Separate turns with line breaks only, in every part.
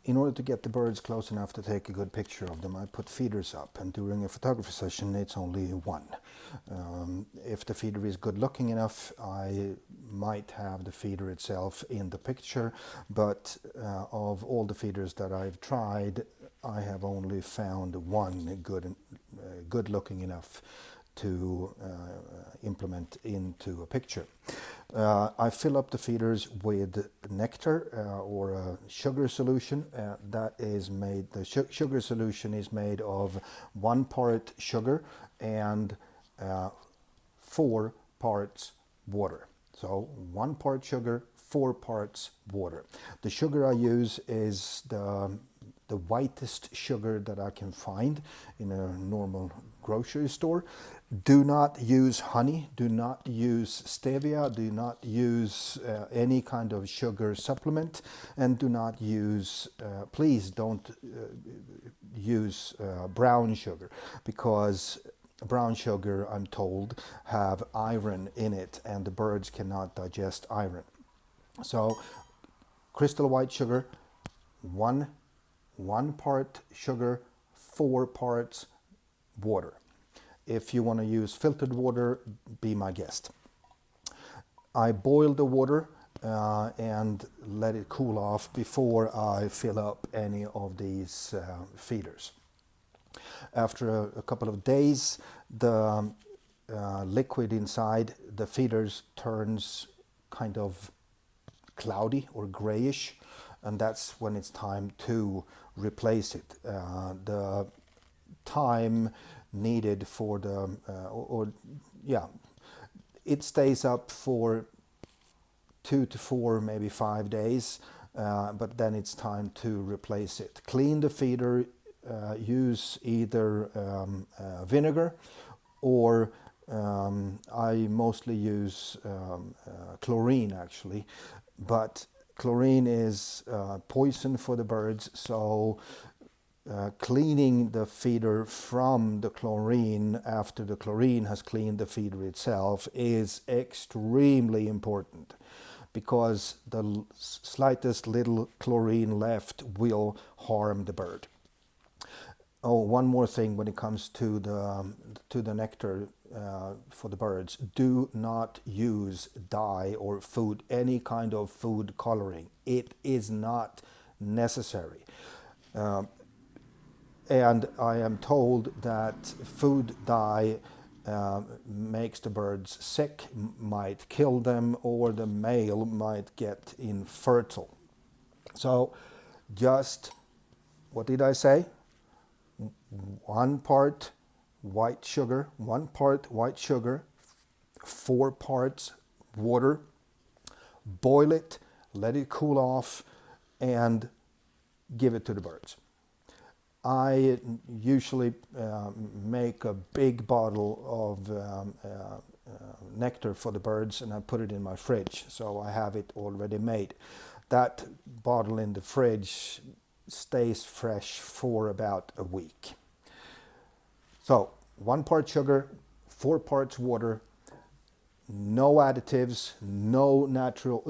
in order to get the birds close enough to take a good picture of them, I put feeders up, and during a photography session it's only one. If the feeder is good looking enough, I might have the feeder itself in the picture, but of all the feeders that I've tried, I have only found one good looking enough to implement into a picture. I fill up the feeders with nectar or a sugar solution. That is made. The sugar solution is made of 1 part sugar and 4 parts water. So 1 part sugar, 4 parts water. The sugar I use is the whitest sugar that I can find in a normal grocery store. Do not use honey, do not use stevia, do not use any kind of sugar supplement, and do not use, please don't use brown sugar, because brown sugar, I'm told, have iron in it, and the birds cannot digest iron. So crystal white sugar, one part sugar, 4 parts water. If you want to use filtered water, be my guest. I boil the water and let it cool off before I fill up any of these feeders. After a couple of days, the liquid inside the feeders turns kind of cloudy or grayish, and that's when it's time to replace it. The time needed for the it stays up for 2 to 4, maybe 5 days, but then it's time to replace it. Clean the feeder, use either vinegar, or I mostly use chlorine actually, but chlorine is poison for the birds, so cleaning the feeder from the chlorine after the chlorine has cleaned the feeder itself is extremely important, because the slightest little chlorine left will harm the bird. Oh, one more thing when it comes to the nectar for the birds: do not use dye or any kind of food coloring. It is not necessary. And I am told that food dye makes the birds sick, might kill them, or the male might get infertile. So just, what did I say? 1 part white sugar, 4 parts water. Boil it, let it cool off, and give it to the birds. I usually make a big bottle of nectar for the birds, and I put it in my fridge, so I have it already made. That bottle in the fridge stays fresh for about a week. So 1 part sugar, 4 parts water, no additives, no natural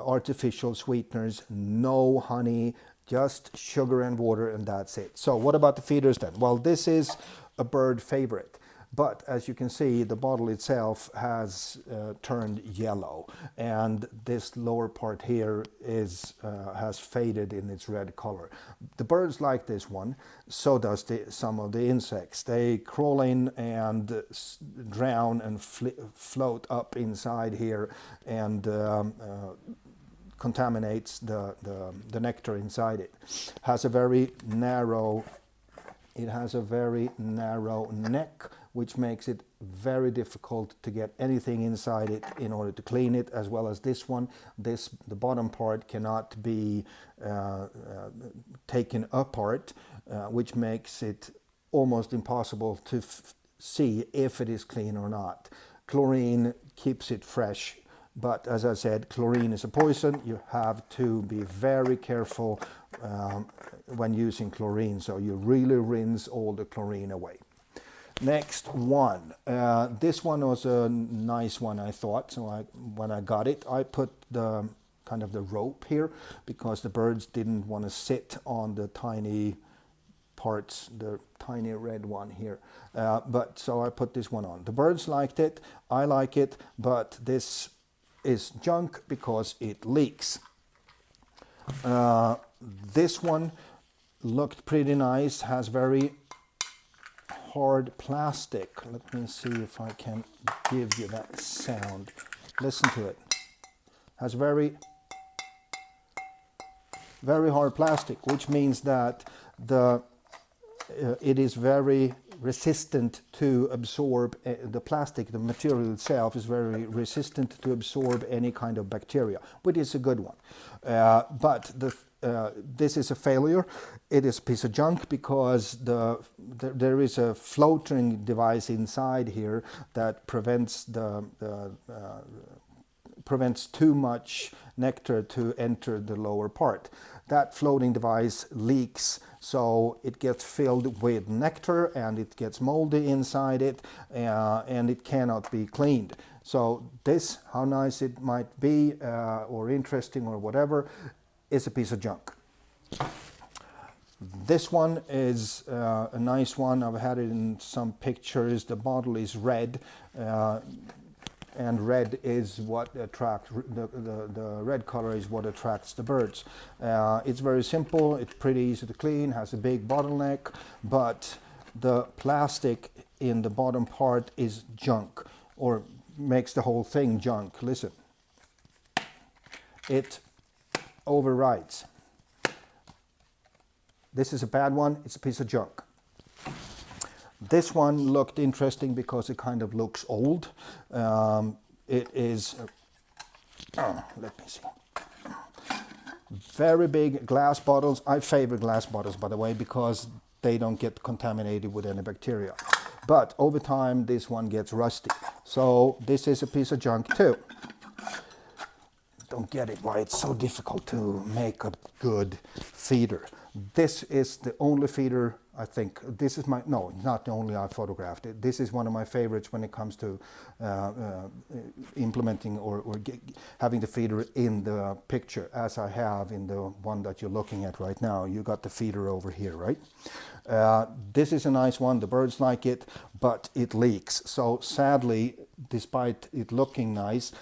artificial sweeteners, no honey, just sugar and water, and that's it. So what about the feeders then? Well, this is a bird favorite, but as you can see, the bottle itself has turned yellow, and this lower part here has faded in its red color. The birds like this one, so does some of the insects. They crawl in and drown and float up inside here, and contaminates the nectar inside it. It has a very narrow neck, which makes it very difficult to get anything inside it in order to clean it, as well as this one. The bottom part cannot be taken apart, which makes it almost impossible to see if it is clean or not. Chlorine keeps it fresh, but as I said, chlorine is a poison. You have to be very careful when using chlorine, so you really rinse all the chlorine away. Next one. This one was a nice one, I thought. So when I got it, I put the kind of the rope here, because the birds didn't want to sit on the tiny parts, the tiny red one here. But so I put this one on. The birds liked it, I like it, but this is junk because it leaks. This one looked pretty nice, has very hard plastic. Let me see if I can give you that sound. Listen to it. Has very hard plastic, which means that it is very resistant to absorb the plastic. The material itself is very resistant to absorb any kind of bacteria, which is a good one. But this is a failure. It is a piece of junk because there is a floating device inside here that prevents prevents too much nectar to enter the lower part. That floating device leaks, so it gets filled with nectar and it gets moldy inside it, and it cannot be cleaned. So this, how nice it might be or interesting or whatever, is a piece of junk. This one is a nice one. I've had it in some pictures. The bottle is red. And red is what attracts, the red color is what attracts the birds. It's very simple, it's pretty easy to clean, has a big bottleneck, but the plastic in the bottom part is junk, or makes the whole thing junk. Listen, it overrides. This is a bad one, it's a piece of junk. This one looked interesting because it kind of looks old. It is, let me see, very big glass bottles. I favor glass bottles, by the way, because they don't get contaminated with any bacteria. But over time, this one gets rusty. So this is a piece of junk too. Don't get it why it's so difficult to make a good feeder. This is the only feeder, I think. This is no, not the only I photographed it. This is one of my favorites when it comes to implementing or having the feeder in the picture, as I have in the one that you're looking at right now. You got the feeder over here, right? This is a nice one. The birds like it, but it leaks. So sadly, despite it looking nice,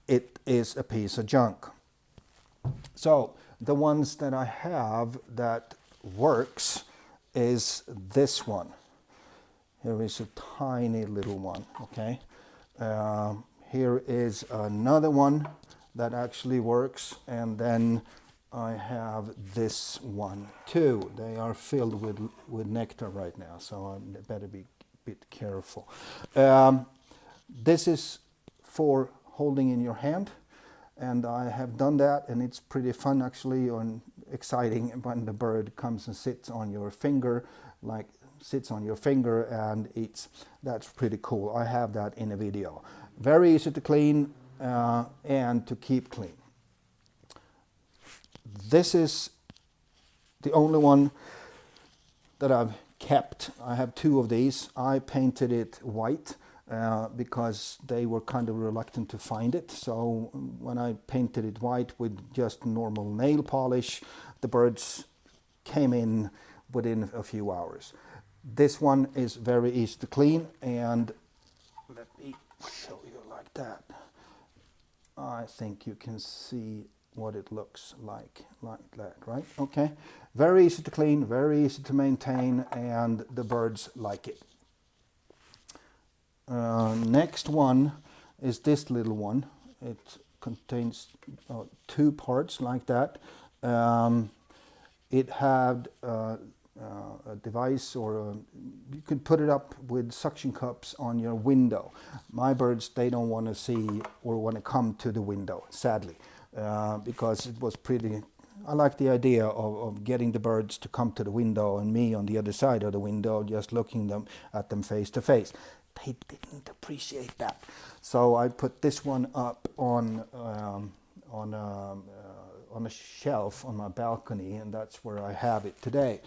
it is a piece of junk. So the ones that I have that works is this one. Here is a tiny little one, okay? Here is another one that actually works, and then I have this one too. They are filled with nectar right now, so I better be a bit careful. This is for holding in your hand, and I have done that, and it's pretty fun actually, and exciting when the bird comes and sits on your finger, like sits on your finger and eats. That's pretty cool. I have that in a video. Very easy to clean and to keep clean. This is the only one that I've kept. I have two of these. I painted it white because they were kind of reluctant to find it. So when I painted it white with just normal nail polish, the birds came in within a few hours. This one is very easy to clean, and let me show you like that. I think you can see what it looks like that, right? Okay, very easy to clean, very easy to maintain, and the birds like it. Next one is this little one. It contains two parts like that. It had a device, or you could put it up with suction cups on your window. My birds, they don't want to see or want to come to the window, sadly, because it was pretty. I like the idea of getting the birds to come to the window and me on the other side of the window, just looking at them face to face. They didn't appreciate that, so I put this one up on a shelf on my balcony, and that's where I have it today.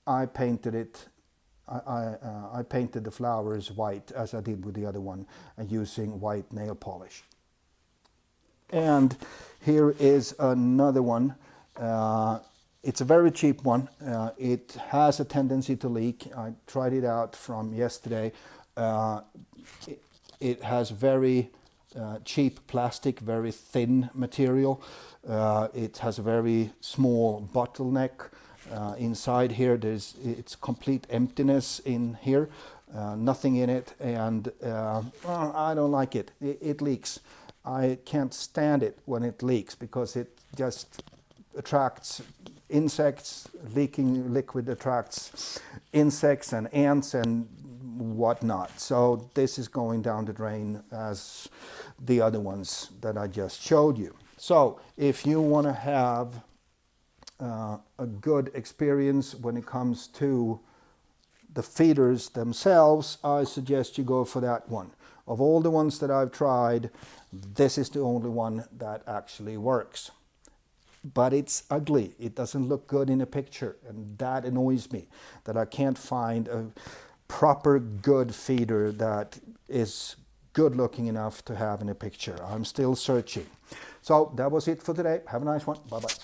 I painted it. I painted the flowers white as I did with the other one, and using white nail polish. And here is another one. It's a very cheap one. It has a tendency to leak. I tried it out from yesterday. It has very cheap plastic, very thin material. It has a very small bottleneck. Inside here, it's complete emptiness in here. Nothing in it, and I don't like it. It leaks. I can't stand it when it leaks because it just attracts insects. Leaking liquid attracts insects and ants and whatnot. So this is going down the drain as the other ones that I just showed you. So if you want to have a good experience when it comes to the feeders themselves, I suggest you go for that one. Of all the ones that I've tried, this is the only one that actually works. But it's ugly. It doesn't look good in a picture, and that annoys me, that I can't find a proper good feeder that is good looking enough to have in a picture. I'm still searching. So that was it for today. Have a nice one. Bye bye.